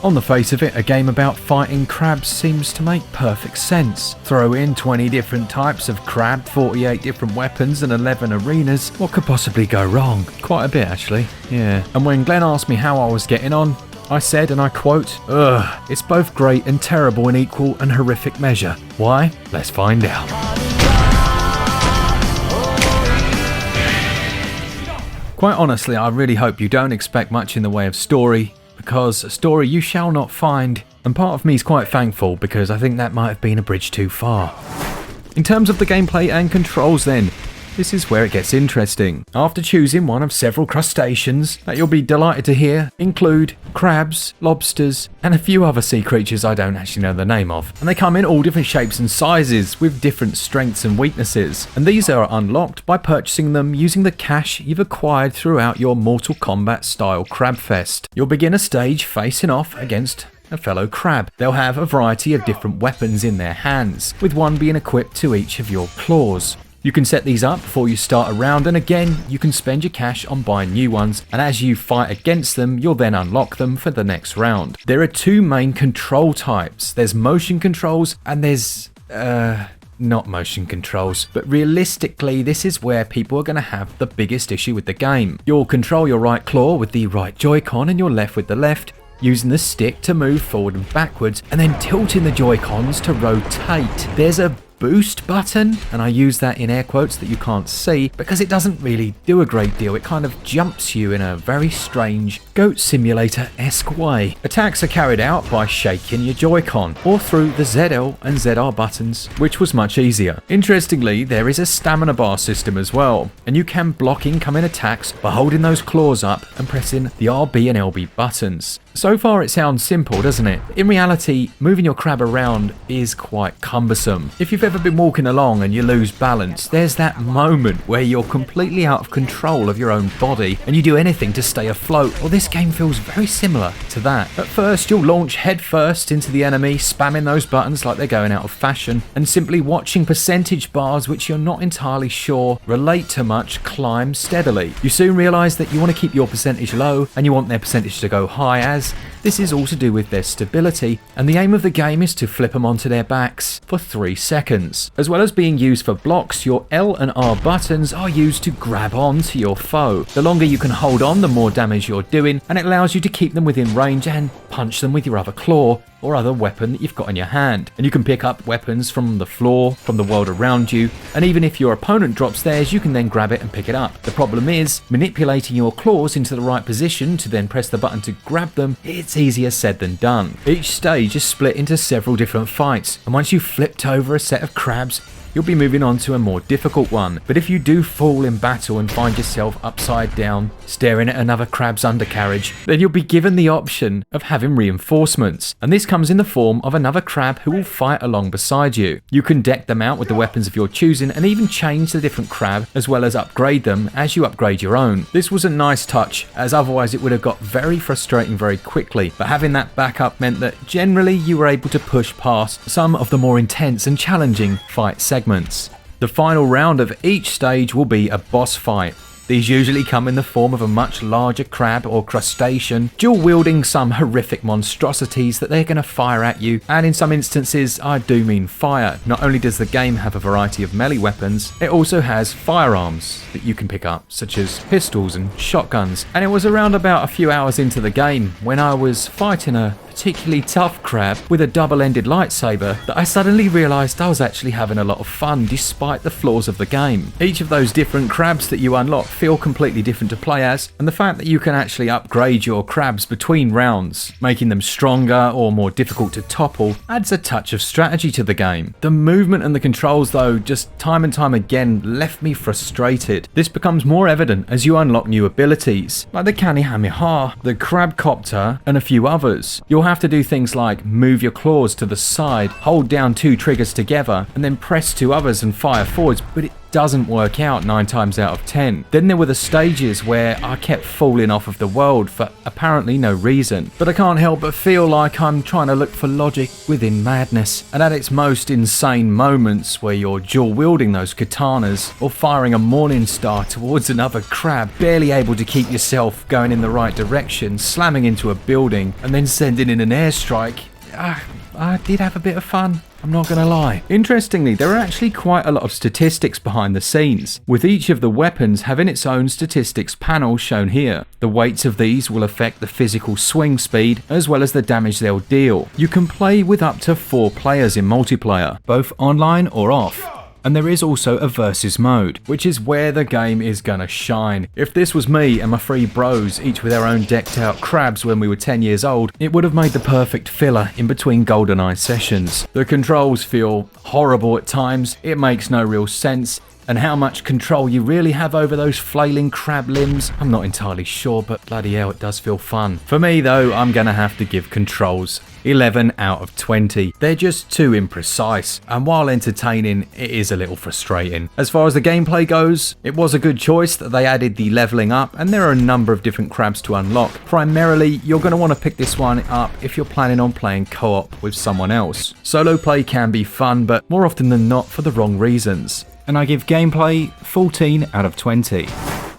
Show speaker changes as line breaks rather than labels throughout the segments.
On the face of it, a game about fighting crabs seems to make perfect sense. Throw in 20 different types of crab, 48 different weapons and 11 arenas. What could possibly go wrong? Quite a bit actually, yeah. And when Glen asked me how I was getting on, I said, and I quote, "Ugh, it's both great and terrible in equal and horrific measure." Why? Let's find out. Quite honestly, I really hope you don't expect much in the way of story, because a story you shall not find, and part of me is quite thankful because I think that might have been a bridge too far. In terms of the gameplay and controls then, this is where it gets interesting. After choosing one of several crustaceans that you'll be delighted to hear include crabs, lobsters, and a few other sea creatures I don't actually know the name of. And they come in all different shapes and sizes with different strengths and weaknesses. And these are unlocked by purchasing them using the cash you've acquired throughout your Mortal Kombat style Crabfest. You'll begin a stage facing off against a fellow crab. They'll have a variety of different weapons in their hands, with one being equipped to each of your claws. You can set these up before you start a round, and again, you can spend your cash on buying new ones, and as you fight against them, you'll then unlock them for the next round. There are two main control types. There's motion controls, and there's, not motion controls, but realistically this is where people are going to have the biggest issue with the game. You'll control your right claw with the right Joy-Con and your left with the left, using the stick to move forward and backwards, and then tilting the Joy-Cons to rotate. There's a boost button, and I use that in air quotes that you can't see because it doesn't really do a great deal. It kind of jumps you in a very strange Goat Simulator-esque way. Attacks are carried out by shaking your Joy-Con or through the ZL and ZR buttons, which was much easier. Interestingly, there is a stamina bar system as well, and you can block incoming attacks by holding those claws up and pressing the RB and LB buttons. So far it sounds simple, doesn't it? In reality, moving your crab around is quite cumbersome. If you've ever been walking along and you lose balance, there's that moment where you're completely out of control of your own body and you do anything to stay afloat. Well, this game feels very similar to that. At first, you'll launch headfirst into the enemy, spamming those buttons like they're going out of fashion, and simply watching percentage bars which you're not entirely sure relate to much climb steadily. You soon realise that you want to keep your percentage low and you want their percentage to go high, as this is all to do with their stability, and the aim of the game is to flip them onto their backs for 3 seconds. As well as being used for blocks, your L and R buttons are used to grab onto your foe. The longer you can hold on, the more damage you're doing, and it allows you to keep them within range and punch them with your other claw or other weapon that you've got in your hand. And you can pick up weapons from the floor, from the world around you, and even if your opponent drops theirs, you can then grab it and pick it up. The problem is, manipulating your claws into the right position to then press the button to grab them, it's easier said than done. Each stage is split into several different fights, and once you've flipped over a set of crabs, you'll be moving on to a more difficult one. But if you do fall in battle and find yourself upside down, staring at another crab's undercarriage, then you'll be given the option of having reinforcements. And this comes in the form of another crab who will fight along beside you. You can deck them out with the weapons of your choosing and even change the different crab as well as upgrade them as you upgrade your own. This was a nice touch, as otherwise it would have got very frustrating very quickly. But having that backup meant that generally you were able to push past some of the more intense and challenging fight segments. The final round of each stage will be a boss fight. These usually come in the form of a much larger crab or crustacean, dual wielding some horrific monstrosities that they're going to fire at you, and in some instances I do mean fire. Not only does the game have a variety of melee weapons, it also has firearms that you can pick up, such as pistols and shotguns. And it was around about a few hours into the game when I was fighting a particularly tough crab with a double-ended lightsaber that I suddenly realised I was actually having a lot of fun despite the flaws of the game. Each of those different crabs that you unlock feel completely different to play as, and the fact that you can actually upgrade your crabs between rounds, making them stronger or more difficult to topple, adds a touch of strategy to the game. The movement and the controls though, just time and time again left me frustrated. This becomes more evident as you unlock new abilities, like the Kamehameha, the Crabcopter, and a few others. You'll have to do things like move your claws to the side, hold down 2 triggers together, and then press 2 others and fire forwards, but doesn't work out 9 times out of 10. Then there were the stages where I kept falling off of the world for apparently no reason. But I can't help but feel like I'm trying to look for logic within madness. And at its most insane moments where you're dual wielding those katanas or firing a morning star towards another crab, barely able to keep yourself going in the right direction, slamming into a building and then sending in an airstrike, I did have a bit of fun. I'm not gonna lie. Interestingly, there are actually quite a lot of statistics behind the scenes, with each of the weapons having its own statistics panel shown here. The weights of these will affect the physical swing speed as well as the damage they'll deal. You can play with up to 4 players in multiplayer, both online or off. And there is also a versus mode, which is where the game is gonna shine. If this was me and my 3 bros, each with their own decked out crabs when we were 10 years old, it would have made the perfect filler in between GoldenEye sessions. The controls feel horrible at times, it makes no real sense, and how much control you really have over those flailing crab limbs, I'm not entirely sure, but bloody hell, it does feel fun. For me though, I'm gonna have to give controls 11 out of 20. They're just too imprecise, and while entertaining, it is a little frustrating. As far as the gameplay goes, it was a good choice that they added the leveling up, and there are a number of different crabs to unlock. Primarily, you're going to want to pick this one up if you're planning on playing co-op with someone else. Solo play can be fun, but more often than not for the wrong reasons. And I give gameplay 14 out of 20.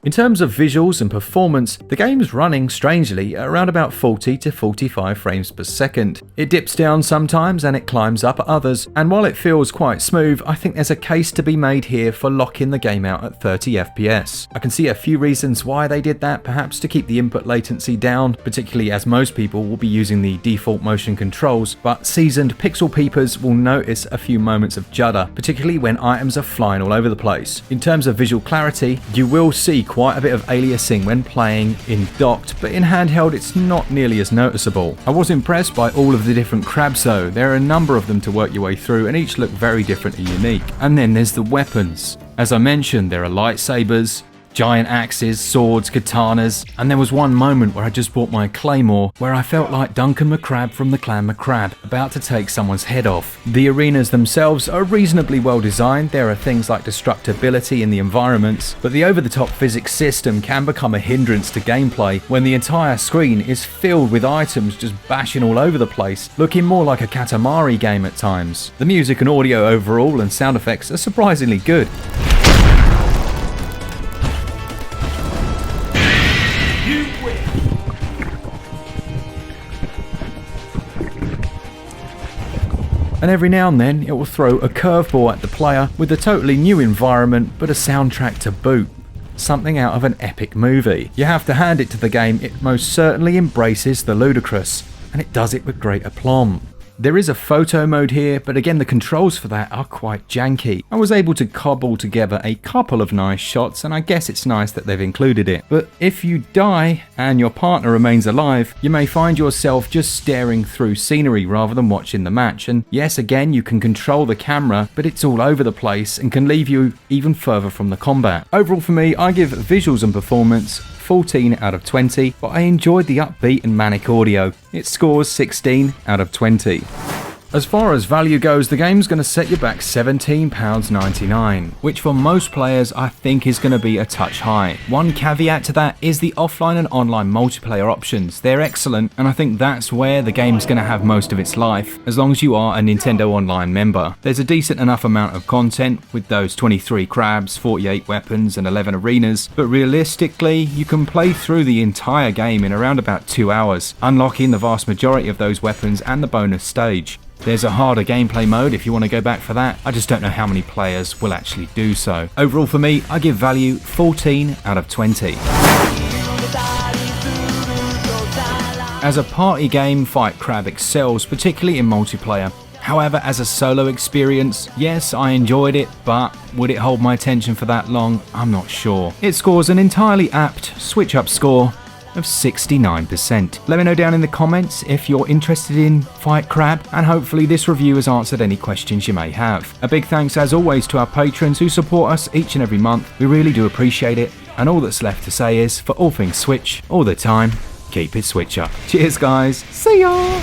In terms of visuals and performance, the game is running strangely at around about 40 to 45 frames per second. It dips down sometimes and it climbs up at others, and while it feels quite smooth, I think there's a case to be made here for locking the game out at 30 FPS. I can see a few reasons why they did that, perhaps to keep the input latency down, particularly as most people will be using the default motion controls, but seasoned pixel peepers will notice a few moments of judder, particularly when items are flying all over the place. In terms of visual clarity, you will see quite a bit of aliasing when playing in docked, but in handheld it's not nearly as noticeable. I was impressed by all of the different crabs though. There are a number of them to work your way through and each look very different and unique. And then there's the weapons. As I mentioned, there are lightsabers, giant axes, swords, katanas, and there was one moment where I just bought my claymore where I felt like Duncan McCrab from the Clan McCrab, about to take someone's head off. The arenas themselves are reasonably well designed. There are things like destructibility in the environments, but the over-the-top physics system can become a hindrance to gameplay when the entire screen is filled with items just bashing all over the place, looking more like a Katamari game at times. The music and audio overall and sound effects are surprisingly good. And every now and then it will throw a curveball at the player with a totally new environment but a soundtrack to boot. Something out of an epic movie. You have to hand it to the game, it most certainly embraces the ludicrous, and it does it with great aplomb. There is a photo mode here, but again the controls for that are quite janky. I was able to cobble together a couple of nice shots, and I guess it's nice that they've included it. But if you die and your partner remains alive, you may find yourself just staring through scenery rather than watching the match. And yes, again you can control the camera, but it's all over the place and can leave you even further from the combat. Overall for me, I give visuals and performance 14 out of 20, but I enjoyed the upbeat and manic audio. It scores 16 out of 20. As far as value goes, the game's going to set you back £17.99, which for most players I think is going to be a touch high. One caveat to that is the offline and online multiplayer options. They're excellent, and I think that's where the game's going to have most of its life, as long as you are a Nintendo Online member. There's a decent enough amount of content with those 23 crabs, 48 weapons and 11 arenas, but realistically you can play through the entire game in around about 2 hours, unlocking the vast majority of those weapons and the bonus stage. There's a harder gameplay mode if you want to go back for that. I just don't know how many players will actually do so. Overall for me, I give value 14 out of 20. As a party game, Fight Crab excels, particularly in multiplayer. However, as a solo experience, yes, I enjoyed it, but would it hold my attention for that long? I'm not sure. It scores an entirely apt SwitchUp score of 69%. Let me know down in the comments if you're interested in Fight Crab, and hopefully this review has answered any questions you may have. A big thanks as always to our patrons who support us each and every month. We really do appreciate it, and all that's left to say is, for all things Switch, all the time, keep it Switch up. Cheers guys, see ya!